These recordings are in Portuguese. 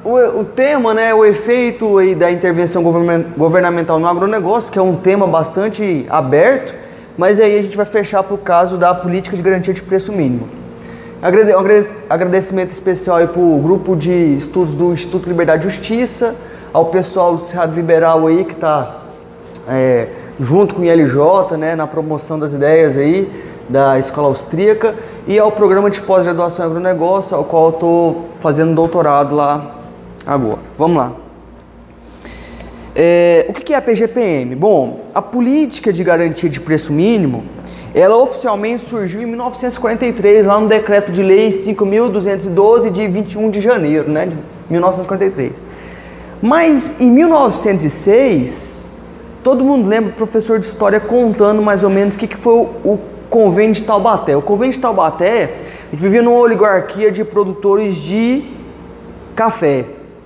O tema, né, o efeito aí da intervenção governamental no agronegócio, que é um tema bastante aberto, mas aí a gente vai fechar para o caso da política de garantia de preço mínimo. Agradecimento especial para o grupo de estudos do Instituto Liberdade e Justiça, ao pessoal do Cerrado Liberal aí que está junto com o ILJ, né, na promoção das ideias aí da Escola Austríaca, e ao programa de pós-graduação em agronegócio, ao qual eu estou fazendo doutorado lá agora. Vamos lá. O que é a PGPM? Bom, a política de garantia de preço mínimo, ela oficialmente surgiu em 1943, lá no Decreto de Lei 5.212, de 21 de janeiro, né, de 1943. Mas em 1906, todo mundo lembra, o professor de História contando mais ou menos o que foi o Convênio de Taubaté. O Convênio de Taubaté, a gente vivia numa oligarquia de produtores de café,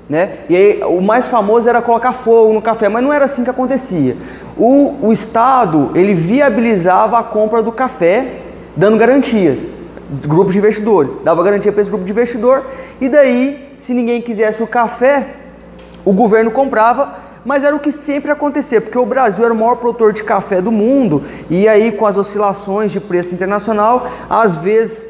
né? E aí, o mais famoso era colocar fogo no café, mas não era assim que acontecia. O Estado, ele viabilizava a compra do café, dando garantias, grupos de investidores, dava garantia para esse grupo de investidor, e daí, se ninguém quisesse o café, o governo comprava. Mas era o que sempre acontecia, porque o Brasil era o maior produtor de café do mundo, e aí com as oscilações de preço internacional, às vezes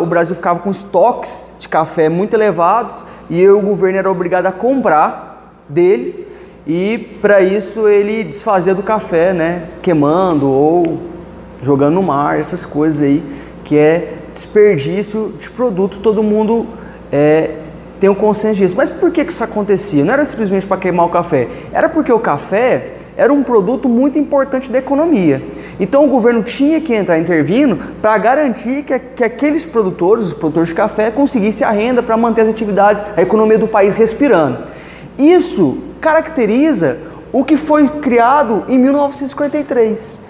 o Brasil ficava com estoques de café muito elevados, e o governo era obrigado a comprar deles, e para isso ele desfazia do café, né, queimando ou jogando no mar, essas coisas aí, que é desperdício de produto. Todo mundo tem um consenso disso. Mas por que isso acontecia? Não era simplesmente para queimar o café, era porque o café era um produto muito importante da economia. Então o governo tinha que entrar intervindo para garantir que aqueles produtores, os produtores de café, conseguissem a renda para manter as atividades, a economia do país respirando. Isso caracteriza o que foi criado em 1953,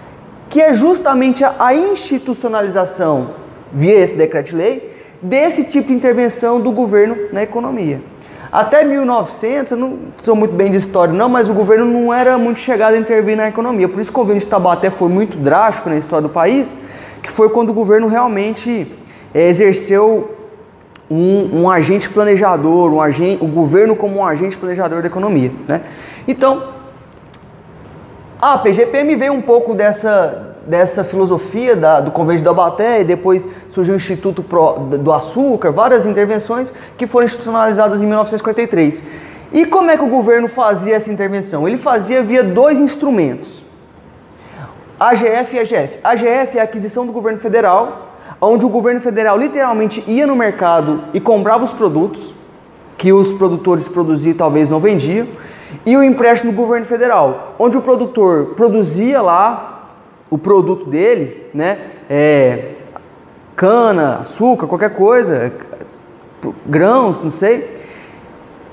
que é justamente a institucionalização, via esse decreto de lei, desse tipo de intervenção do governo na economia. Até 1900, eu não sou muito bem de história não, mas o governo não era muito chegado a intervir na economia. Por isso que o Convênio de Taubaté foi muito drástico na história do país, que foi quando o governo realmente exerceu um agente planejador, o governo como um agente planejador da economia, né? Então, a PGPM veio um pouco dessa filosofia do Convênio de Taubaté, e depois surgiu o Instituto do Açúcar, várias intervenções que foram institucionalizadas em 1953. E como é que o governo fazia essa intervenção? Ele fazia via dois instrumentos, AGF e AGF. AGF é a aquisição do governo federal, onde o governo federal literalmente ia no mercado e comprava os produtos que os produtores produziam e talvez não vendiam, e o empréstimo do governo federal, onde o produtor produzia lá o produto dele, né, cana, açúcar, qualquer coisa, grãos, não sei,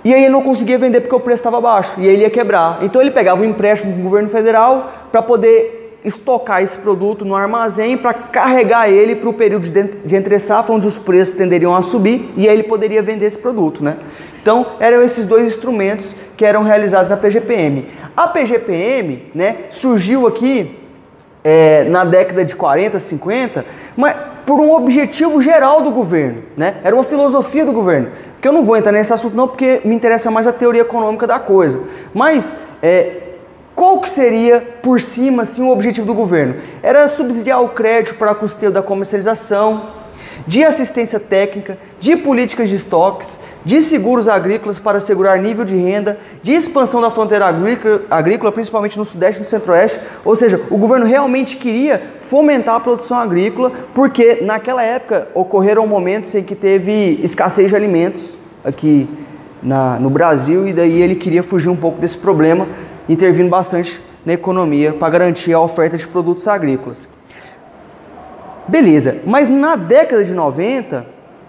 e aí ele não conseguia vender porque o preço estava baixo, e aí ele ia quebrar. Então ele pegava o empréstimo do governo federal para poder estocar esse produto no armazém, para carregar ele para o período de entre-safra, onde os preços tenderiam a subir, e aí ele poderia vender esse produto, né? Então eram esses dois instrumentos que eram realizados na PGPM. A PGPM, né, surgiu aqui na década de 40, 50, mas por um objetivo geral do governo, né? Era uma filosofia do governo, que eu não vou entrar nesse assunto não, porque me interessa mais a teoria econômica da coisa, mas qual que seria, por cima, assim, o objetivo do governo? Era subsidiar o crédito para custeio da comercialização, de assistência técnica, de políticas de estoques, de seguros agrícolas para assegurar nível de renda, de expansão da fronteira agrícola, principalmente no Sudeste e no Centro-Oeste. Ou seja, o governo realmente queria fomentar a produção agrícola, porque naquela época ocorreram momentos em que teve escassez de alimentos aqui no Brasil, e daí ele queria fugir um pouco desse problema, intervindo bastante na economia para garantir a oferta de produtos agrícolas. Beleza, mas na década de 90,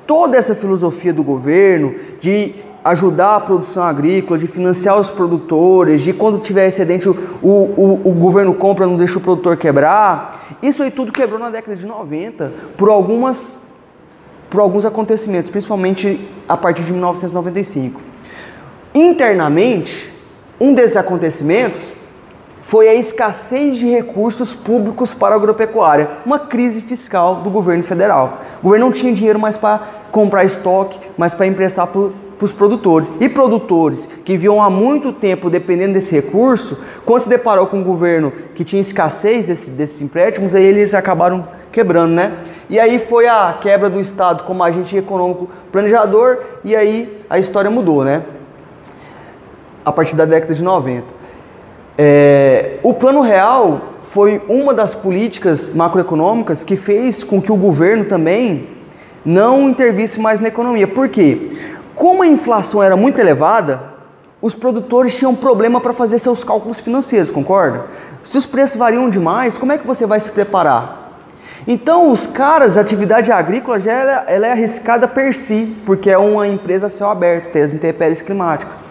toda essa filosofia do governo de ajudar a produção agrícola, de financiar os produtores, de quando tiver excedente o governo compra, não deixa o produtor quebrar, isso aí tudo quebrou na década de 90 por alguns acontecimentos, principalmente a partir de 1995. Internamente, um desses acontecimentos foi a escassez de recursos públicos para a agropecuária, uma crise fiscal do governo federal. O governo não tinha dinheiro mais para comprar estoque, mas para emprestar para para os produtores. E produtores que vinham há muito tempo dependendo desse recurso, quando se deparou com um governo que tinha escassez desses empréstimos, aí eles acabaram quebrando, né? E aí foi a quebra do Estado como agente econômico planejador, e aí a história mudou, né? A partir da década de 90. O Plano Real foi uma das políticas macroeconômicas que fez com que o governo também não intervisse mais na economia. Por quê? Como a inflação era muito elevada, os produtores tinham problema para fazer seus cálculos financeiros, concorda? Se os preços variam demais, como é que você vai se preparar? Então, os caras, a atividade agrícola ela é arriscada per si, porque é uma empresa a céu aberto, tem as intempéries climáticas.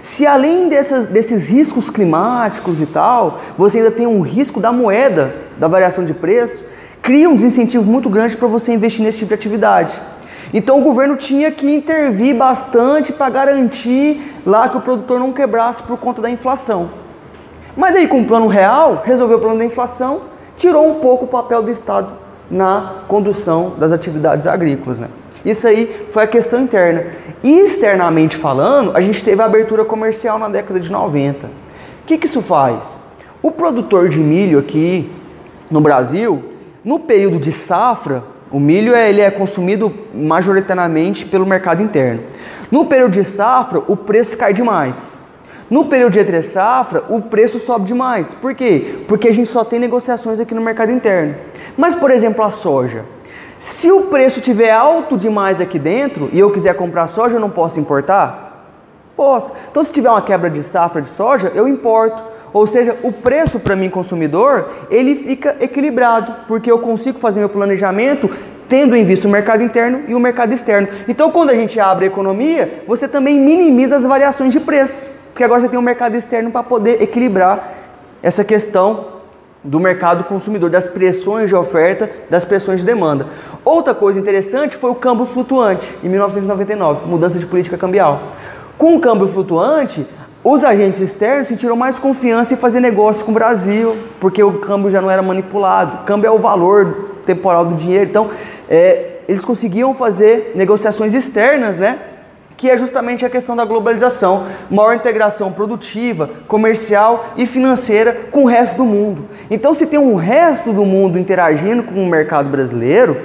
Se além desses riscos climáticos e tal, você ainda tem um risco da moeda, da variação de preço, cria um desincentivo muito grande para você investir nesse tipo de atividade. Então o governo tinha que intervir bastante para garantir lá que o produtor não quebrasse por conta da inflação. Mas daí com o Plano Real, resolveu o problema da inflação, tirou um pouco o papel do Estado na condução das atividades agrícolas, né? Isso aí foi a questão interna. E externamente falando, a gente teve a abertura comercial na década de 90. O que isso faz? O produtor de milho aqui no Brasil, no período de safra, o milho ele é consumido majoritariamente pelo mercado interno. No período de safra, o preço cai demais. No período de entre safra, o preço sobe demais. Por quê? Porque a gente só tem negociações aqui no mercado interno. Mas, por exemplo, a soja. Se o preço estiver alto demais aqui dentro e eu quiser comprar soja, eu não posso importar? Posso. Então, se tiver uma quebra de safra de soja, eu importo. Ou seja, o preço para mim, consumidor, ele fica equilibrado, porque eu consigo fazer meu planejamento tendo em vista o mercado interno e o mercado externo. Então, quando a gente abre a economia, você também minimiza as variações de preço, porque agora você tem um mercado externo para poder equilibrar essa questão do mercado consumidor, das pressões de oferta, das pressões de demanda. Outra coisa interessante foi o câmbio flutuante, em 1999, mudança de política cambial. Com o câmbio flutuante, os agentes externos sentiram mais confiança em fazer negócio com o Brasil, porque o câmbio já não era manipulado. O câmbio é o valor temporal do dinheiro. Então, eles conseguiam fazer negociações externas, né? Que é justamente a questão da globalização, maior integração produtiva, comercial e financeira com o resto do mundo. Então, se tem um resto do mundo interagindo com o mercado brasileiro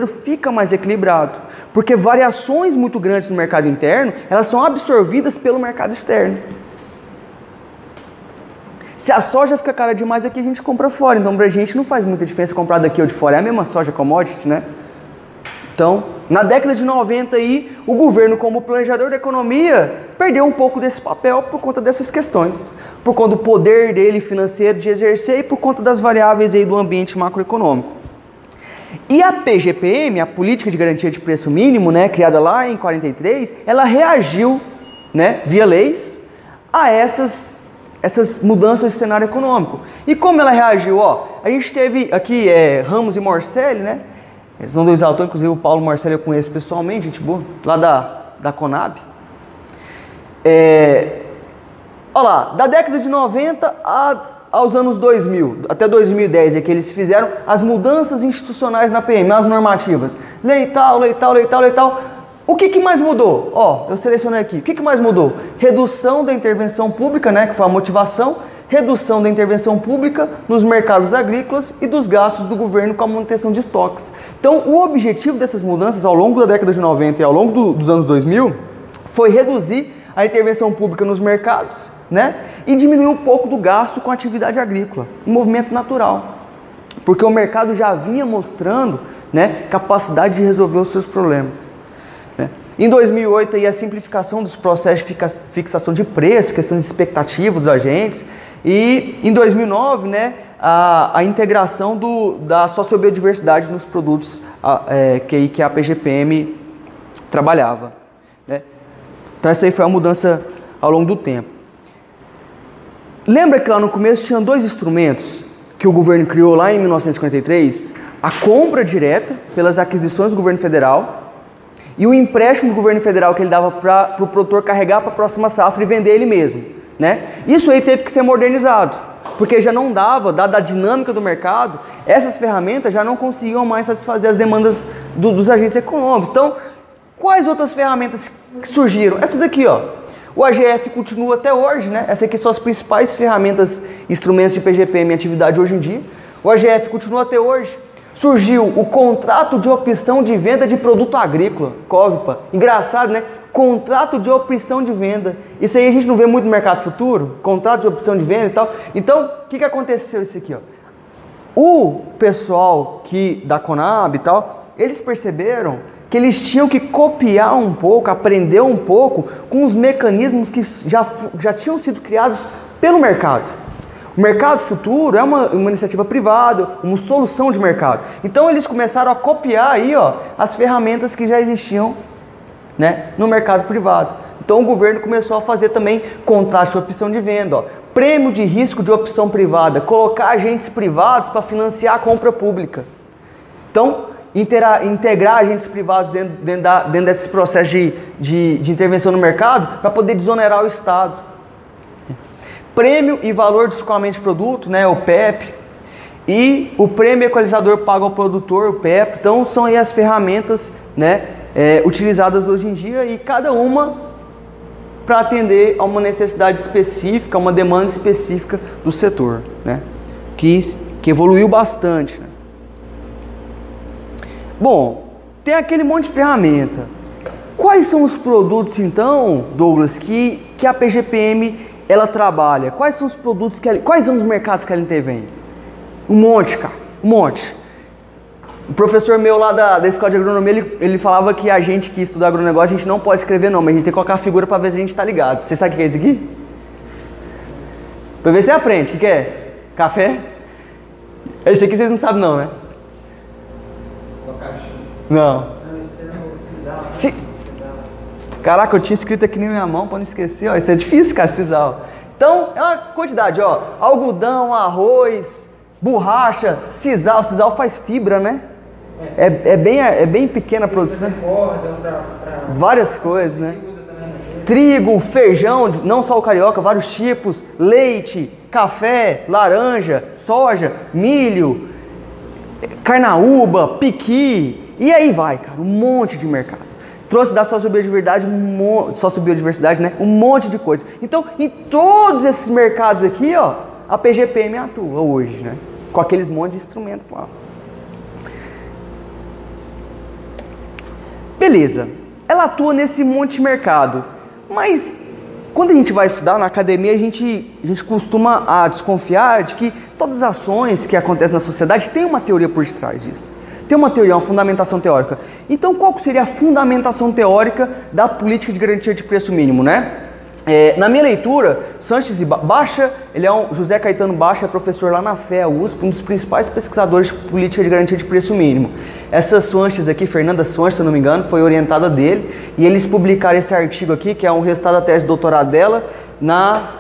fica mais equilibrado, porque variações muito grandes no mercado interno, elas são absorvidas pelo mercado externo. Se a soja fica cara demais aqui, a gente compra fora, então pra gente não faz muita diferença comprar daqui ou de fora, é a mesma soja commodity, né? Então, na década de 90 aí, o governo como planejador da economia perdeu um pouco desse papel por conta dessas questões, por conta do poder dele financeiro de exercer e por conta das variáveis aí do ambiente macroeconômico. E a PGPM, a Política de Garantia de Preço Mínimo, né, criada lá em 43, ela reagiu, né, via leis, a essas mudanças de cenário econômico. E como ela reagiu? Ó, a gente teve aqui Ramos e Morcelli, né? São dois autores, inclusive o Paulo Morcelli eu conheço pessoalmente, gente boa, lá da Conab. Olha lá, da década de 90 aos anos 2000, até 2010, é que eles fizeram as mudanças institucionais na PM, as normativas. Lei tal. O que mais mudou? Ó, eu selecionei aqui. O que mais mudou? Redução da intervenção pública, né, que foi a motivação. Redução da intervenção pública nos mercados agrícolas e dos gastos do governo com a manutenção de estoques. Então, o objetivo dessas mudanças ao longo da década de 90 e ao longo dos anos 2000 foi reduzir a intervenção pública nos mercados, né? E diminuir um pouco do gasto com a atividade agrícola, um movimento natural. Porque o mercado já vinha mostrando, né, capacidade de resolver os seus problemas. Né? Em 2008, aí, a simplificação dos processos de fixação de preço, questão de expectativas dos agentes. E em 2009, né, a integração da sociobiodiversidade nos produtos que a PGPM trabalhava. Né? Então essa aí foi a mudança ao longo do tempo. Lembra que lá no começo tinha dois instrumentos que o governo criou lá em 1953? A compra direta pelas aquisições do governo federal e o empréstimo do governo federal que ele dava para o produtor carregar para a próxima safra e vender ele mesmo. Né? Isso aí teve que ser modernizado, porque já não dava, dada a dinâmica do mercado, essas ferramentas já não conseguiam mais satisfazer as demandas dos agentes econômicos. Então, Quais outras ferramentas que surgiram? Essas aqui, ó. O AGF continua até hoje, né? Essas aqui são as principais ferramentas, instrumentos de PGPM em atividade hoje em dia. O AGF continua até hoje. Surgiu o contrato de opção de venda de produto agrícola, COVPA. Engraçado, né? Contrato de opção de venda. Isso aí a gente não vê muito no mercado futuro, contrato de opção de venda e tal. Então, o que aconteceu isso aqui, ó? O pessoal da Conab e tal, eles perceberam que eles tinham que copiar um pouco, aprender um pouco com os mecanismos que já tinham sido criados pelo mercado. O mercado futuro é uma iniciativa privada, uma solução de mercado. Então eles começaram a copiar aí, ó, as ferramentas que já existiam, né, no mercado privado. Então o governo começou a fazer também contrato de opção de venda, ó, prêmio de risco de opção privada, colocar agentes privados para financiar a compra pública. Então, integrar agentes privados dentro desses processos de intervenção no mercado para poder desonerar o Estado. Prêmio e valor de escoamento de produto, né, o PEP, e o prêmio equalizador pago ao produtor, o PEP. Então são aí as ferramentas, né, utilizadas hoje em dia, e cada uma para atender a uma necessidade específica, uma demanda específica do setor, né, que evoluiu bastante, né. Bom, tem aquele monte de ferramenta. Quais são os produtos, então, Douglas, que a PGPM ela trabalha? Quais são os produtos quais são os mercados que ela intervém? Um monte, cara, um monte. O professor meu lá da Escola de Agronomia, ele falava que a gente que estuda agronegócio, a gente não pode escrever não, mas a gente tem que colocar a figura para ver se a gente tá ligado. Você sabe o que é isso aqui? Para ver se você aprende. O que é? Café? Esse aqui vocês não sabem não, né? Não. Caraca, eu tinha escrito aqui na minha mão para não esquecer, ó. Isso é difícil, cara, sisal. Então, é uma quantidade, ó. Algodão, arroz, borracha, sisal. Sisal faz fibra, né? É bem pequena a produção. Várias coisas, né? Trigo, feijão, não só o carioca, vários tipos. Leite, café, laranja, soja, milho, carnaúba, piqui. E aí vai, cara, um monte de mercado. Trouxe da sociobiodiversidade, né? Um monte de coisa. Então, em todos esses mercados aqui, ó, a PGPM atua hoje, né? Com aqueles monte de instrumentos lá. Beleza. Ela atua nesse monte de mercado. Mas, quando a gente vai estudar na academia, a gente costuma desconfiar de que todas as ações que acontecem na sociedade têm uma teoria por detrás disso. Tem uma teoria, uma fundamentação teórica. Então, qual seria a fundamentação teórica da política de garantia de preço mínimo, né? Na minha leitura, Sanches e Baixa, José Caetano Baixa é professor lá na FEA, USP, um dos principais pesquisadores de política de garantia de preço mínimo. Essa Sanches aqui, Fernanda Sanches, se eu não me engano, foi orientada dele, e eles publicaram esse artigo aqui, que é um resultado da tese de doutorado dela, na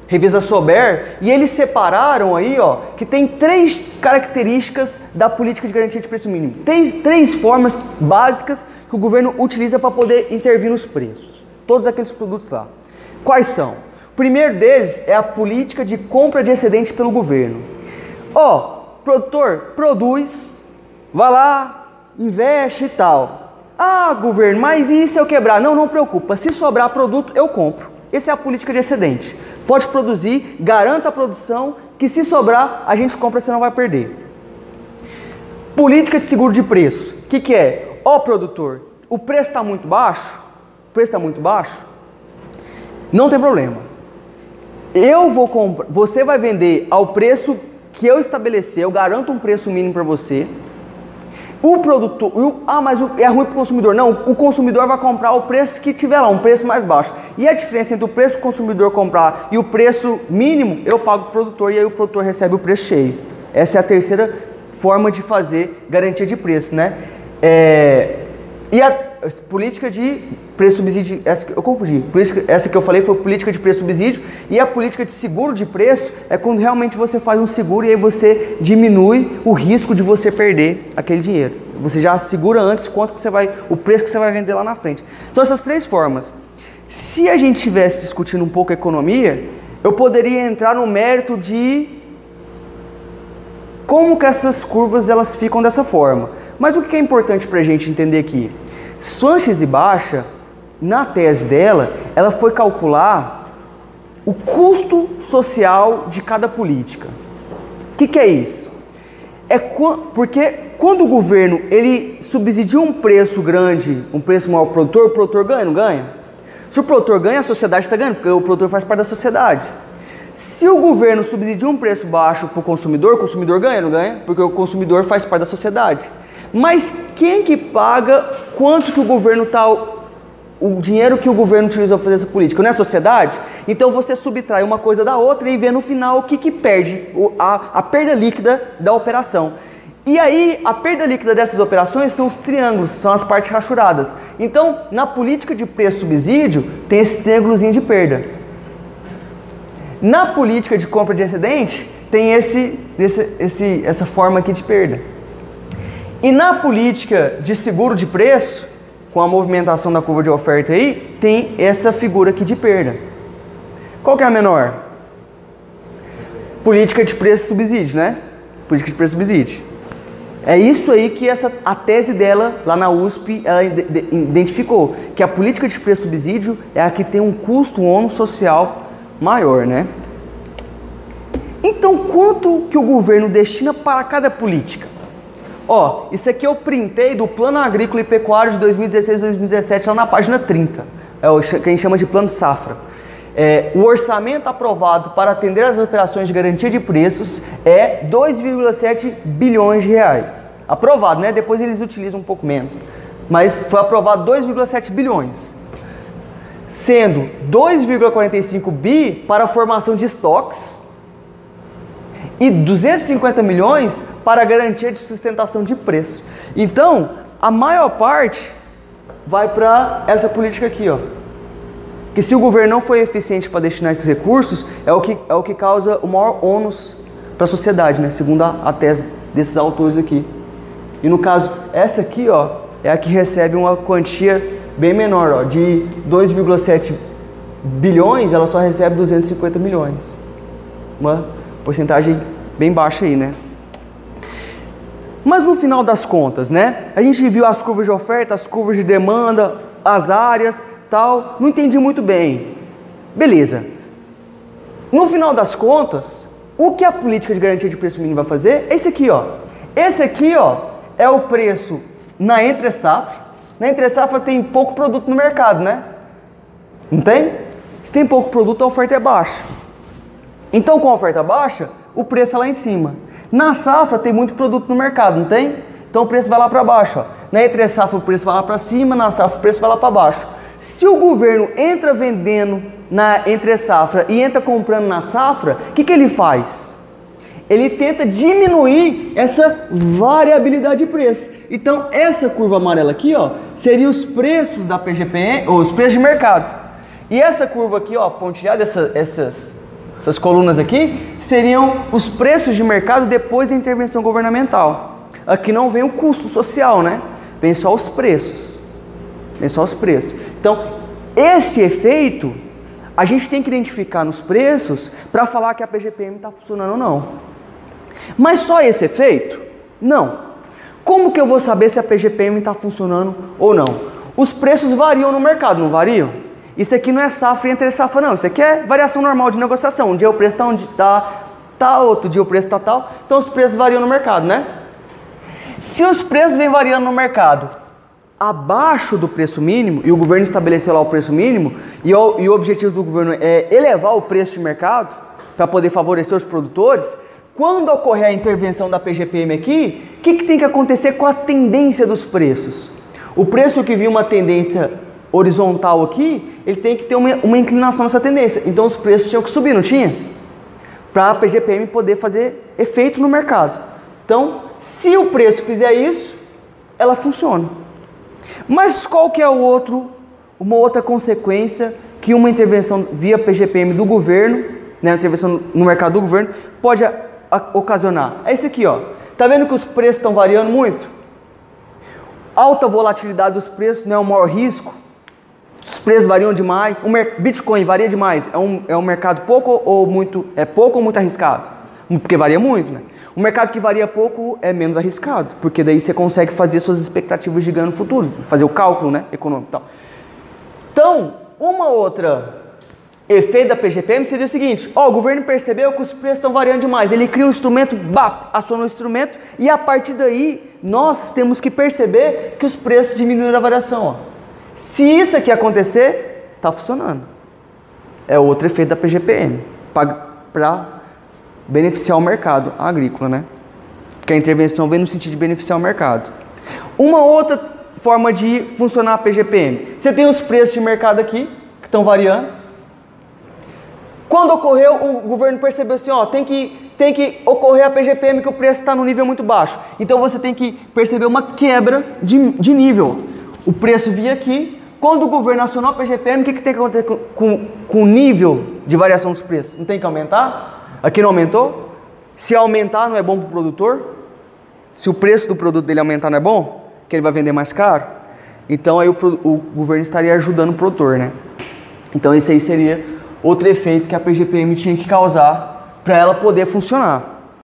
Revista Sober, e eles separaram aí, ó, que tem 3 características da política de garantia de preço mínimo. Tem 3 formas básicas que o governo utiliza para poder intervir nos preços. Todos aqueles produtos lá. Quais são? O primeiro deles é a política de compra de excedente pelo governo. Ó, produtor produz, vai lá, investe e tal. Ah, governo, mas e se eu quebrar? Não preocupa, se sobrar produto, eu compro. Essa é a política de excedente. Pode produzir, garanta a produção, que se sobrar, a gente compra, você não vai perder. Política de seguro de preço. O que é? Ó, produtor, o preço está muito baixo, não tem problema. Eu vou comprar, você vai vender ao preço que eu estabelecer, eu garanto um preço mínimo para você. O produtor, mas é ruim para o consumidor. Não, o consumidor vai comprar o preço que tiver lá, um preço mais baixo. E a diferença entre o preço que o consumidor comprar e o preço mínimo, eu pago para o produtor e aí o produtor recebe o preço cheio. Essa é a terceira forma de fazer garantia de preço, né? E a política de preço subsídio, eu confundi. Essa que eu falei foi política de preço subsídio, e a política de seguro de preço é quando realmente você faz um seguro e aí você diminui o risco de você perder aquele dinheiro. Você já segura antes quanto que o preço que você vai vender lá na frente. Então essas 3 formas. Se a gente estivesse discutindo um pouco a economia, eu poderia entrar no mérito de como que essas curvas elas ficam dessa forma. Mas o que é importante para a gente entender aqui? Suanches e Baixa, na tese dela, ela foi calcular o custo social de cada política. O que é isso? Porque quando o governo ele subsidia um preço grande, um preço maior para o produtor ganha, não ganha? Se o produtor ganha, a sociedade está ganhando, porque o produtor faz parte da sociedade. Se o governo subsidia um preço baixo para o consumidor ganha, não ganha? Porque o consumidor faz parte da sociedade. Mas quem que paga quanto que o governo está... o dinheiro que o governo utilizou para fazer essa política? Não é a sociedade? Então você subtrai uma coisa da outra e vê no final o que perde, a perda líquida da operação. E aí, a perda líquida dessas operações são os triângulos, são as partes rachuradas. Então, na política de preço-subsídio, tem esse triângulozinho de perda. Na política de compra de excedente, tem essa forma aqui de perda. E na política de seguro de preço, com a movimentação da curva de oferta aí, tem essa figura aqui de perda. Qual que é a menor? Política de preço-subsídio, né? Política de preço-subsídio. É isso aí que a tese dela, lá na USP, ela identificou, que a política de preço-subsídio é a que tem um custo, um ônus social maior, né? Então, quanto que o governo destina para cada política? Ó, isso aqui eu printei do Plano Agrícola e Pecuário de 2016 e 2017, lá na página 30. É o que a gente chama de Plano Safra. O orçamento aprovado para atender as operações de garantia de preços é 2,7 bilhões de reais. Aprovado, né? Depois eles utilizam um pouco menos. Mas foi aprovado 2,7 bilhões. Sendo 2,45 bi para a formação de estoques e 250 milhões para a garantia de sustentação de preço. Então, a maior parte vai para essa política aqui, ó. Que se o governo não foi eficiente para destinar esses recursos, é o que causa o maior ônus para a sociedade, né? Segundo a tese desses autores aqui. E no caso, essa aqui, ó, é a que recebe uma quantia bem menor, ó, de 2,7 bilhões, ela só recebe 250 milhões. Uma porcentagem bem baixa aí, né? Mas no final das contas, né? A gente viu as curvas de oferta, as curvas de demanda, as áreas, tal, não entendi muito bem. Beleza. No final das contas, o que a política de garantia de preço mínimo vai fazer é esse aqui, ó. Esse aqui, ó, é o preço na entre-safra. Na entre-safra tem pouco produto no mercado, né? Não tem? Se tem pouco produto, a oferta é baixa. Então, com a oferta baixa, o preço é lá em cima. Na safra tem muito produto no mercado, não tem? Então o preço vai lá para baixo, ó. Na entre-safra o preço vai lá para cima, na safra o preço vai lá para baixo. Se o governo entra vendendo na entre-safra e entra comprando na safra, o que ele faz? Ele tenta diminuir essa variabilidade de preço. Então, essa curva amarela aqui, ó, seria os preços da PGPM, ou os preços de mercado. E essa curva aqui, ó, pontilhada, essas colunas aqui, seriam os preços de mercado depois da intervenção governamental. Aqui não vem o custo social, né? Vem só os preços. Vem só os preços. Então, esse efeito, a gente tem que identificar nos preços para falar que a PGPM está funcionando ou não. Mas só esse efeito? Não. Como que eu vou saber se a PGPM está funcionando ou não? Os preços variam no mercado, não variam? Isso aqui não é safra e entre safra, não. Isso aqui é variação normal de negociação. Um dia o preço está onde tá, outro dia o preço está tal. Então os preços variam no mercado, né? Se os preços vêm variando no mercado abaixo do preço mínimo, e o governo estabeleceu lá o preço mínimo, e o objetivo do governo é elevar o preço de mercado para poder favorecer os produtores, quando ocorrer a intervenção da PGPM aqui, o que tem que acontecer com a tendência dos preços? O preço que viu uma tendência horizontal aqui, ele tem que ter uma inclinação nessa tendência. Então os preços tinham que subir, não tinha? Para a PGPM poder fazer efeito no mercado. Então, se o preço fizer isso, ela funciona. Mas qual que é uma outra consequência que uma intervenção via PGPM do governo, né, intervenção no mercado do governo, pode ocasionar? É esse aqui, ó. Tá vendo que os preços estão variando muito? Alta volatilidade dos preços não é o maior risco? Os preços variam demais. O Bitcoin varia demais. É um mercado pouco ou muito arriscado? Porque varia muito, né? O mercado que varia pouco é menos arriscado, porque daí você consegue fazer suas expectativas de ganho no futuro, fazer o cálculo, né, econômico e tal. Então, uma outra efeito da PGPM seria o seguinte: o governo percebeu que os preços estão variando demais, ele cria um instrumento, aciona o instrumento, e a partir daí nós temos que perceber que os preços diminuíram a variação. Ó. Se isso aqui acontecer, está funcionando. É outro efeito da PGPM, para beneficiar o mercado agrícola, né? Porque a intervenção vem no sentido de beneficiar o mercado. Uma outra forma de funcionar a PGPM: você tem os preços de mercado aqui, que estão variando. Quando ocorreu, o governo percebeu assim, tem que ocorrer a PGPM, que o preço está no nível muito baixo. Então você tem que perceber uma quebra de nível. O preço vinha aqui. Quando o governo acionou a PGPM, o que tem que acontecer com o nível de variação dos preços? Não tem que aumentar? Aqui não aumentou? Se aumentar, não é bom para o produtor? Se o preço do produto dele aumentar, não é bom? Que ele vai vender mais caro? Então aí o governo estaria ajudando o produtor, né? Então esse aí seria outro efeito que a PGPM tinha que causar para ela poder funcionar.